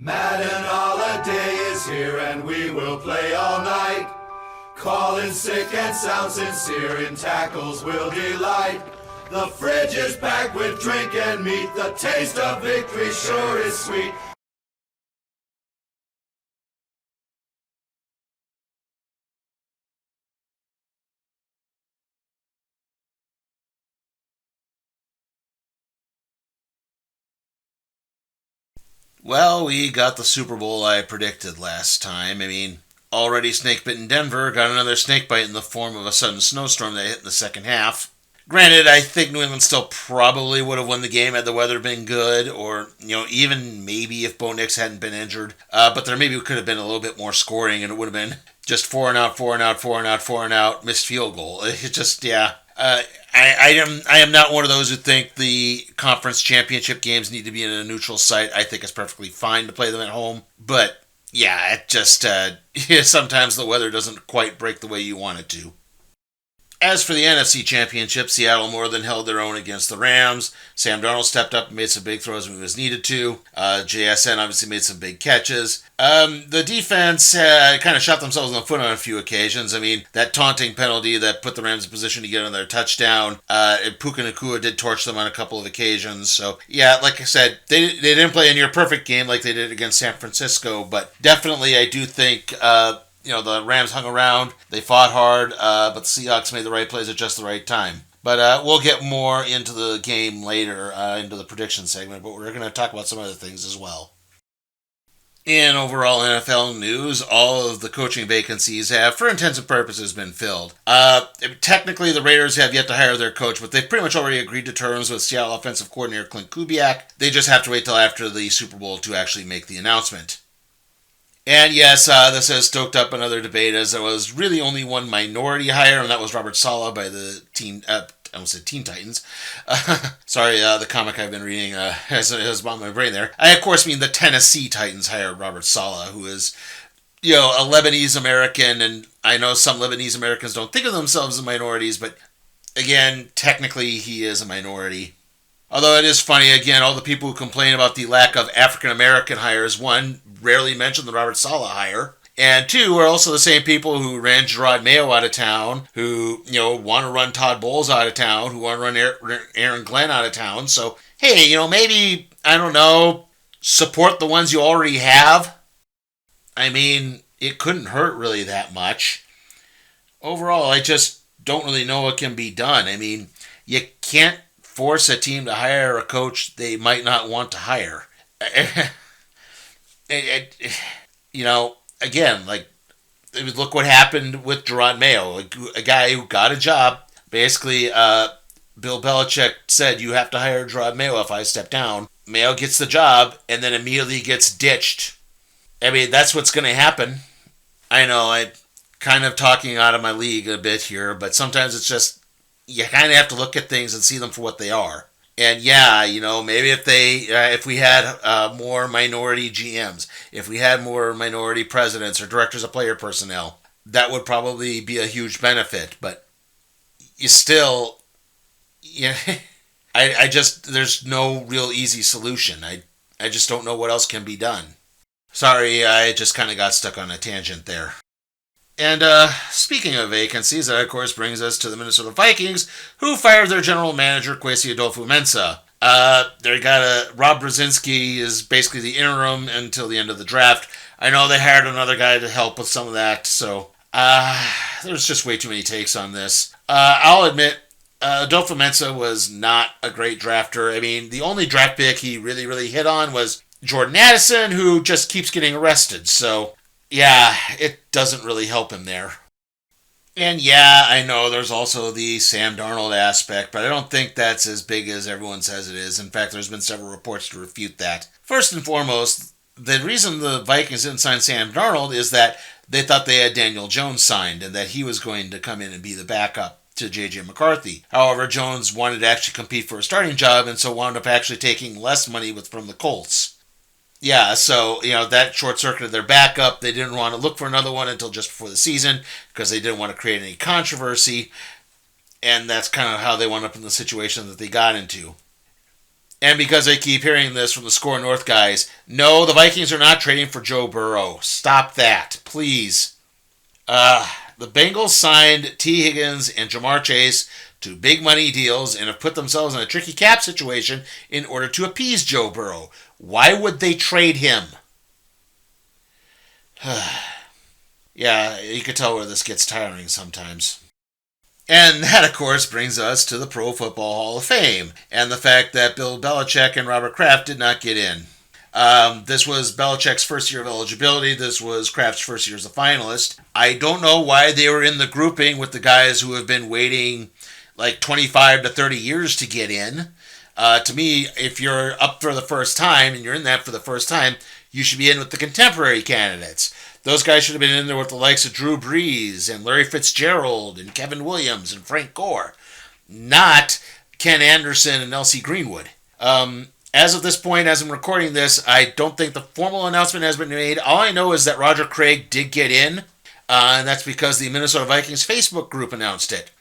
Madden holiday is here and we will play all night. Calling sick and sound sincere, in tackles will delight. The fridge is packed with drink and meat, the taste of victory sure is sweet. Well, we got the Super Bowl I predicted last time. Already snake-bitten Denver got another snake bite in the form of a sudden snowstorm that hit in the second half. Granted, I think New England still probably would have won the game had the weather been good, or, even maybe if Bo Nix hadn't been injured. But there maybe could have been a little bit more scoring, and it would have been just 4-and-out, 4-and-out, 4-and-out, 4-and-out, missed field goal. It just, yeah. I am not one of those who think the conference championship games need to be in a neutral site. I think it's perfectly fine to play them at home. But, yeah, it just, sometimes the weather doesn't quite break the way you want it to. As for the NFC Championship, Seattle more than held their own against the Rams. Sam Darnold stepped up and made some big throws when he was needed to. JSN obviously made some big catches. The defense kind of shot themselves in the foot on a few occasions. That taunting penalty that put the Rams in position to get on their touchdown. Puka Nacua did torch them on a couple of occasions. So, yeah, like I said, they didn't play a near perfect game like they did against San Francisco. But definitely I do think... the Rams hung around, they fought hard, but the Seahawks made the right plays at just the right time. But we'll get more into the game later, into the prediction segment, but we're going to talk about some other things as well. In overall NFL news, all of the coaching vacancies have, for intents and purposes, been filled. Technically, the Raiders have yet to hire their coach, but they've pretty much already agreed to terms with Seattle offensive coordinator Clint Kubiak. They just have to wait till after the Super Bowl to actually make the announcement. And yes, this has stoked up another debate, as there was really only one minority hire, and that was Robert Saleh by the Teen Titans. Sorry, the comic I've been reading has bombed my brain there. I, of course, mean the Tennessee Titans hired Robert Saleh, who is, a Lebanese American, and I know some Lebanese Americans don't think of themselves as minorities, but again, technically he is a minority. Although it is funny, again, all the people who complain about the lack of African-American hires, one, rarely mention the Robert Saleh hire, and two, are also the same people who ran Gerard Mayo out of town, who, want to run Todd Bowles out of town, who want to run Aaron Glenn out of town. So, hey, maybe, I don't know, support the ones you already have. It couldn't hurt really that much. Overall, I just don't really know what can be done. You can't force a team to hire a coach they might not want to hire. Again, look what happened with Gerard Mayo, a guy who got a job. Basically, Bill Belichick said, you have to hire Gerard Mayo if I step down. Mayo gets the job and then immediately gets ditched. That's what's going to happen. I know, I'm kind of talking out of my league a bit here, but sometimes it's just, you kind of have to look at things and see them for what they are. And yeah, maybe if we had more minority GMs, if we had more minority presidents or directors of player personnel, that would probably be a huge benefit. But you still, there's no real easy solution. I just don't know what else can be done. Sorry, I just kind of got stuck on a tangent there. And speaking of vacancies, that of course brings us to the Minnesota Vikings, who fired their general manager, Kwesi Adolfo-Mensah. Rob Brzezinski is basically the interim until the end of the draft. I know they hired another guy to help with some of that, so there's just way too many takes on this. I'll admit, Adolfo-Mensah was not a great drafter. The only draft pick he really, really hit on was Jordan Addison, who just keeps getting arrested, so... yeah, it doesn't really help him there. And yeah, I know there's also the Sam Darnold aspect, but I don't think that's as big as everyone says it is. In fact, there's been several reports to refute that. First and foremost, the reason the Vikings didn't sign Sam Darnold is that they thought they had Daniel Jones signed and that he was going to come in and be the backup to J.J. McCarthy. However, Jones wanted to actually compete for a starting job and so wound up actually taking less money from the Colts. Yeah, so, that short-circuited their backup. They didn't want to look for another one until just before the season because they didn't want to create any controversy. And that's kind of how they wound up in the situation that they got into. And because I keep hearing this from the Score North guys, no, the Vikings are not trading for Joe Burrow. Stop that, please. The Bengals signed T. Higgins and Jamar Chase to big money deals and have put themselves in a tricky cap situation in order to appease Joe Burrow. Why would they trade him? Yeah, you can tell where this gets tiring sometimes. And that, of course, brings us to the Pro Football Hall of Fame and the fact that Bill Belichick and Robert Kraft did not get in. This was Belichick's first year of eligibility. This was Kraft's first year as a finalist. I don't know why they were in the grouping with the guys who have been waiting like 25 to 30 years to get in. To me, if you're up for the first time and you're in that for the first time, you should be in with the contemporary candidates. Those guys should have been in there with the likes of Drew Brees and Larry Fitzgerald and Kevin Williams and Frank Gore, not Ken Anderson and L.C. Greenwood. As of this point, as I'm recording this, I don't think the formal announcement has been made. All I know is that Roger Craig did get in, and that's because the Minnesota Vikings Facebook group announced it.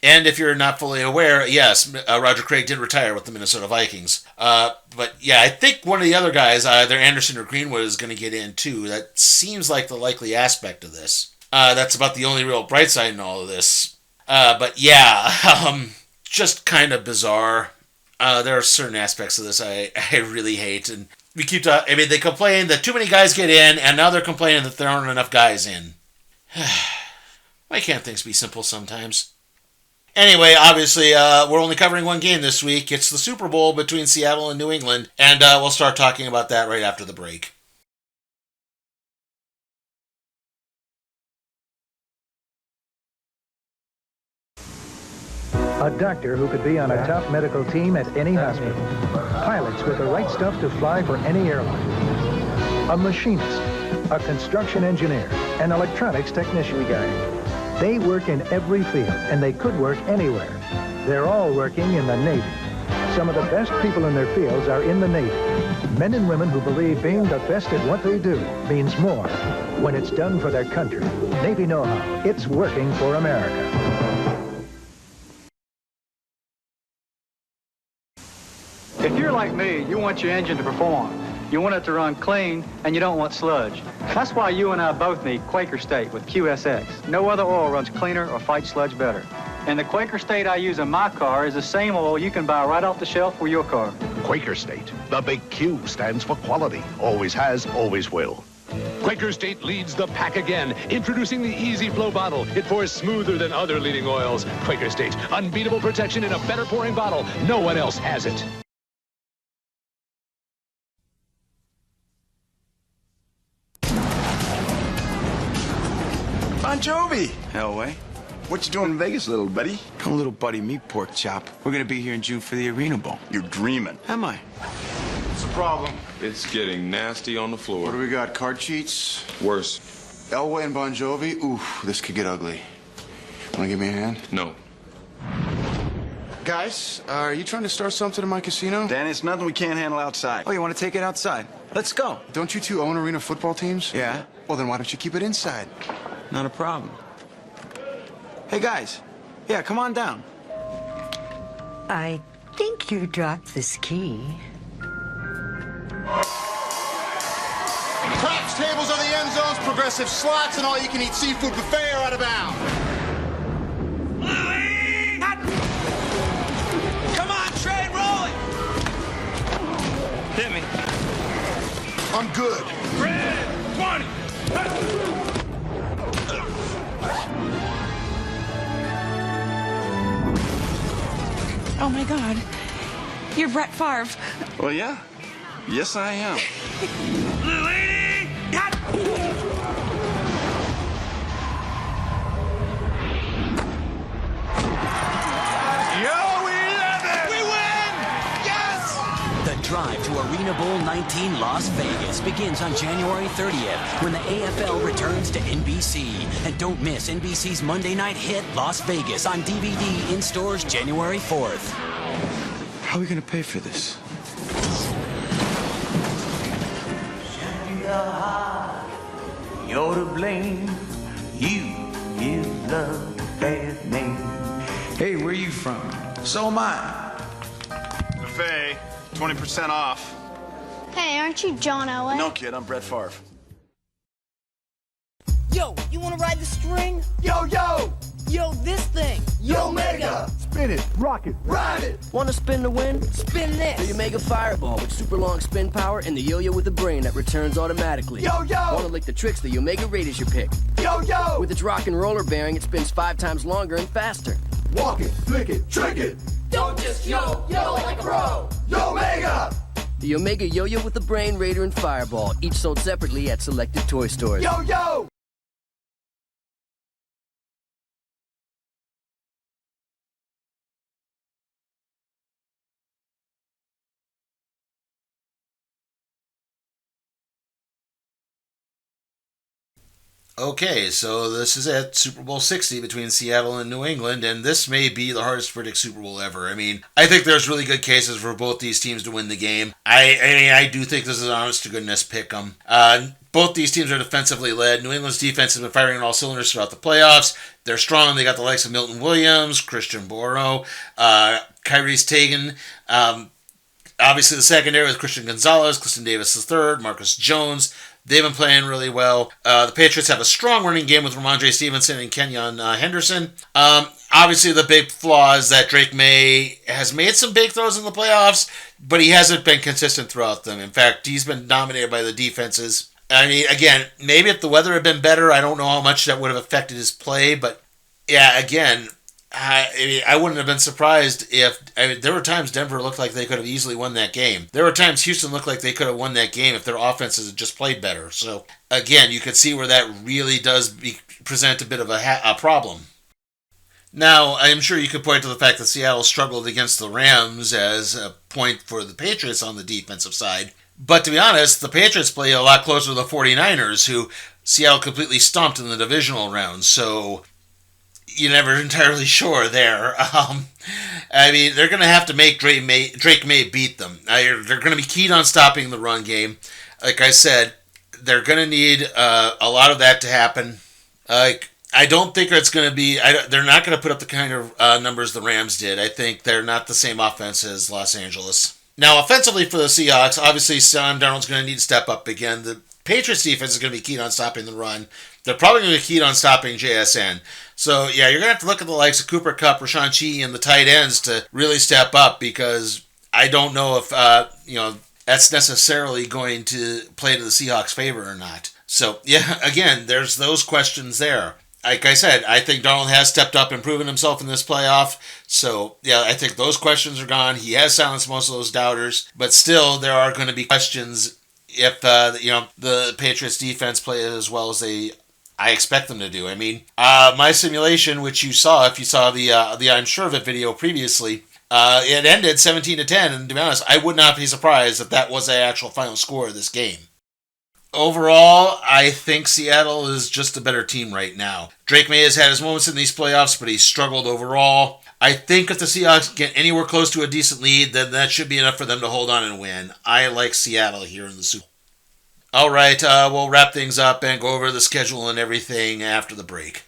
And if you're not fully aware, yes, Roger Craig did retire with the Minnesota Vikings. But yeah, I think one of the other guys, either Anderson or Greenwood, is going to get in too. That seems like the likely aspect of this. That's about the only real bright side in all of this. But yeah, just kind of bizarre. There are certain aspects of this I really hate. And we keep talking, they complain that too many guys get in, and now they're complaining that there aren't enough guys in. Why can't things be simple sometimes? Anyway, obviously, we're only covering one game this week. It's the Super Bowl between Seattle and New England, and we'll start talking about that right after the break. A doctor who could be on a top medical team at any hospital. Pilots with the right stuff to fly for any airline. A machinist, a construction engineer, an electronics technician guy. They work in every field, and they could work anywhere. They're all working in the Navy. Some of the best people in their fields are in the Navy. Men and women who believe being the best at what they do means more when it's done for their country. Navy know-how. It's working for America. If you're like me, you want your engine to perform. You want it to run clean, and you don't want sludge. That's why you and I both need Quaker State with QSX. No other oil runs cleaner or fights sludge better. And the Quaker State I use in my car is the same oil you can buy right off the shelf for your car. Quaker State. The big Q stands for quality. Always has, always will. Quaker State leads the pack again, introducing the Easy Flow bottle. It pours smoother than other leading oils. Quaker State, unbeatable protection in a better pouring bottle. No one else has it. Bon Jovi! Hellway. What you doing in Vegas, little buddy? Come, little buddy, meet Pork Chop. We're gonna be here in June for the Arena Bowl. You're dreaming. Am I? What's the problem? It's getting nasty on the floor. What do we got? Card cheats? Worse. Elway and Bon Jovi? Ooh, this could get ugly. Wanna give me a hand? No. Guys, are you trying to start something in my casino? Dan, it's nothing we can't handle outside. Oh, you want to take it outside? Let's go. Don't you two own arena football teams? Yeah. Well, then why don't you keep it inside? Not a problem. Hey, guys. Yeah, come on down. I think you dropped this key. Craps tables are the end zones, progressive slots, and all-you-can-eat seafood buffet are out of bounds. Come on, Trey, roll it! Hit me. I'm good. Red 20! Oh my God. You're Brett Favre. Well, yeah. Yes, I am. Lily! Yo, we love it! We win! Yes! The drive to Arena Bowl 19 Las Vegas begins on January 30th when the AFL returns to NBC. And don't miss NBC's Monday night hit Las Vegas on DVD in stores January 4th. How are we gonna pay for this? You're to blame. You give love a bad name. Hey, where you from? So am I. Buffet, 20% off. Hey, aren't you John Elway? No, kid, I'm Brett Favre. Yo, you wanna ride the string? Yo, yo! Yo, this thing! Yo, Mega! Spin it, rock it, Ride it! Wanna spin to win? Spin this! The Omega Fireball with super long spin power and the yo-yo with a brain that returns automatically. Yo, yo! Wanna lick the tricks? The Omega Raid is your pick. Yo, yo! With its rock and roller bearing, it spins 5 times longer and faster. Walk it, flick it, trick it! Don't just yo like a pro! Yo, Mega! The Omega Yo-Yo with the Brain, Raider, and Fireball, each sold separately at selected toy stores. Yo, yo! Okay, so this is it, Super Bowl 60 between Seattle and New England, and this may be the hardest to predict Super Bowl ever. I mean, I think there's really good cases for both these teams to win the game. I do think this is an honest-to-goodness pick-em. Both these teams are defensively led. New England's defense has been firing on all cylinders throughout the playoffs. They're strong. They got the likes of Milton Williams, Christian Borough, Kyrie's Tagan. Obviously, the secondary with Christian Gonzalez, Clifton Davis III, Marcus Jones. They've been playing really well. The Patriots have a strong running game with Ramondre Stevenson and Kenyon Henderson. Obviously, the big flaw is that Drake May has made some big throws in the playoffs, but he hasn't been consistent throughout them. In fact, he's been dominated by the defenses. I mean, again, maybe if the weather had been better, I don't know how much that would have affected his play, but yeah, again, I wouldn't have been surprised if... there were times Denver looked like they could have easily won that game. There were times Houston looked like they could have won that game if their offenses had just played better. So, again, you could see where that really does present a bit of a problem. Now, I'm sure you could point to the fact that Seattle struggled against the Rams as a point for the Patriots on the defensive side. But to be honest, the Patriots play a lot closer to the 49ers, who Seattle completely stomped in the divisional round. So... you're never entirely sure there. I mean, they're going to have to make Drake May beat them. They're going to be keyed on stopping the run game. Like I said, they're going to need a lot of that to happen. I don't think it's going to be... they're not going to put up the kind of numbers the Rams did. I think they're not the same offense as Los Angeles. Now, offensively for the Seahawks, obviously Sam Darnold's going to need to step up again. The Patriots defense is going to be keyed on stopping the run. They're probably going to be keyed on stopping JSN. So, yeah, you're going to have to look at the likes of Cooper Kupp, Rashawn Chi, and the tight ends to really step up, because I don't know if, that's necessarily going to play to the Seahawks' favor or not. So, yeah, again, there's those questions there. Like I said, I think Darnold has stepped up and proven himself in this playoff. So, yeah, I think those questions are gone. He has silenced most of those doubters. But still, there are going to be questions if, the Patriots defense plays as well as I expect them to do. I mean, my simulation, which you saw, if you saw the I'm Sure of It video previously, it ended 17-10, and to be honest, I would not be surprised if that was the actual final score of this game. Overall, I think Seattle is just a better team right now. Drake May has had his moments in these playoffs, but he's struggled overall. I think if the Seahawks get anywhere close to a decent lead, then that should be enough for them to hold on and win. I like Seattle here in the Super Bowl. All right, we'll wrap things up and go over the schedule and everything after the break.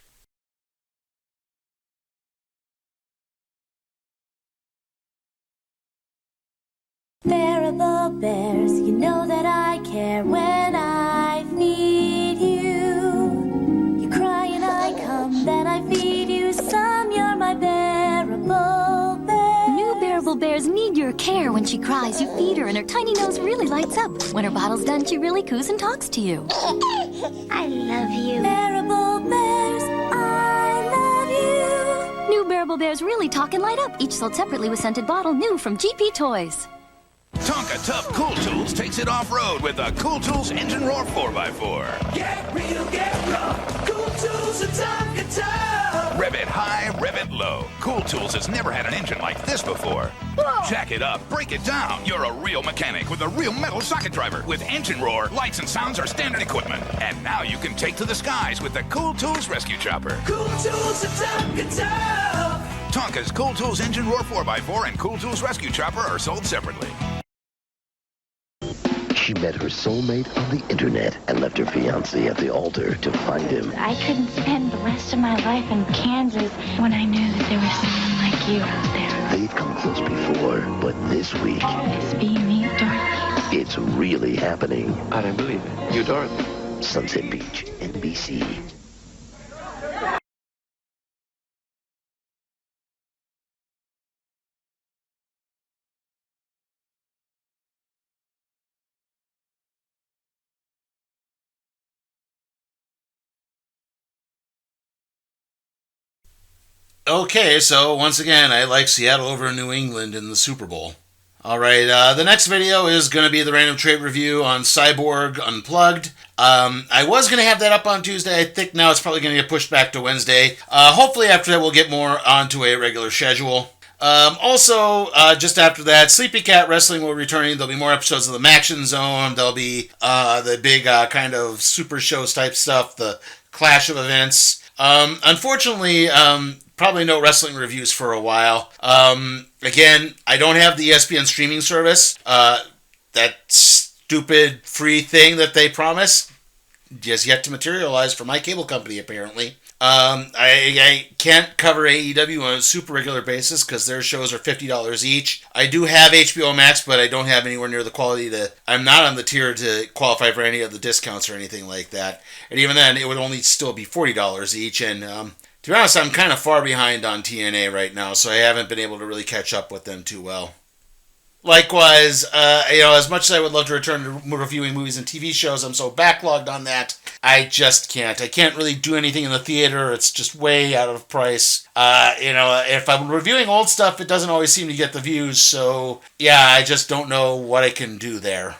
Bearable bears, you know that I care when I feed you. You cry and I come, then I feed you some. You're my bearable bear. New bearable bears need your care. When she cries, you feed her and her tiny nose really lights up. When her bottle's done, she really coos and talks to you. I love you. Bearable bears, I love you. New bearable bears really talk and light up. Each sold separately with scented bottle, new from GP Toys. Tonka Tough Cool Tools takes it off-road with the Cool Tools Engine Roar 4x4. Get real, get rough. Cool tools are Tonka Tough. Rev it high, rev it low. Cool Tools has never had an engine like this before. Whoa. Jack it up, break it down. You're a real mechanic with a real metal socket driver. With Engine Roar, lights and sounds are standard equipment. And now you can take to the skies with the Cool Tools Rescue Chopper. Cool tools are Tonka Tough. Tonka's Cool Tools Engine Roar 4x4 and Cool Tools Rescue Chopper are sold separately. She met her soulmate on the internet and left her fiancé at the altar to find him. I couldn't spend the rest of my life in Kansas when I knew that there was someone like you out there. They've come close before, but this week... It's being me, Dorothy. It's really happening. I don't believe it. You Dorothy. Sunset Beach, NBC. Okay, so once again, I like Seattle over New England in the Super Bowl. Alright, the next video is going to be the random trade review on Cyborg Unplugged. I was going to have that up on Tuesday. I think now it's probably going to get pushed back to Wednesday. Hopefully after that we'll get more onto a regular schedule. Also, just after that, Sleepy Cat Wrestling will be returning. There'll be more episodes of the Maction Zone. There'll be the big kind of super shows type stuff, the Clash of Events. Unfortunately, probably no wrestling reviews for a while. Again, I don't have the ESPN streaming service. That stupid free thing that they promise just yet to materialize for my cable company, apparently. I can't cover AEW on a super regular basis because their shows are $50 each. I do have HBO Max, but I don't have anywhere near the quality I'm not on the tier to qualify for any of the discounts or anything like that. And even then, it would only still be $40 each. And to be honest, I'm kind of far behind on TNA right now, so I haven't been able to really catch up with them too well. Likewise, as much as I would love to return to reviewing movies and TV shows, I'm so backlogged on that, I just can't. I can't really do anything in the theater. It's just way out of price. If I'm reviewing old stuff, it doesn't always seem to get the views, so yeah, I just don't know what I can do there.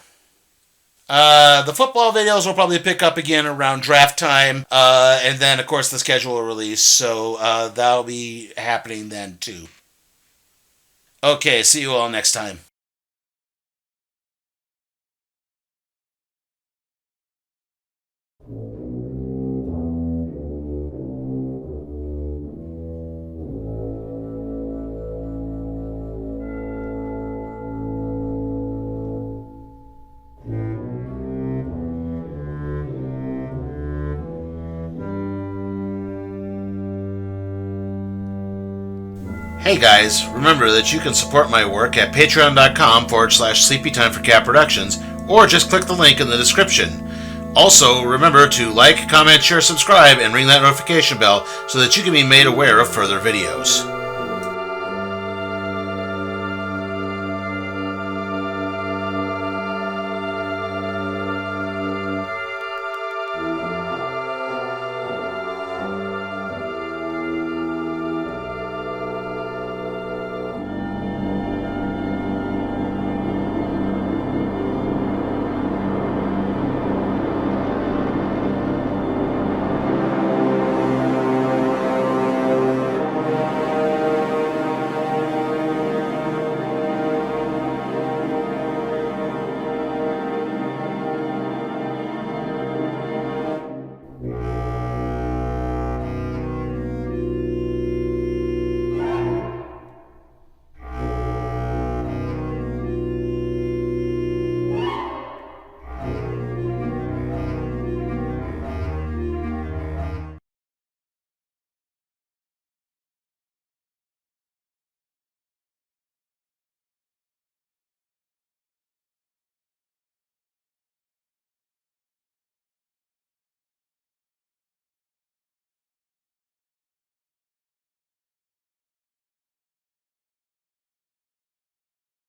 The football videos will probably pick up again around draft time, and then, of course, the schedule will release, so that'll be happening then, too. Okay, see you all next time. Hey guys, remember that you can support my work at patreon.com/sleepytimeforcat productions, or just click the link in the description. Also, remember to like, comment, share, subscribe, and ring that notification bell so that you can be made aware of further videos.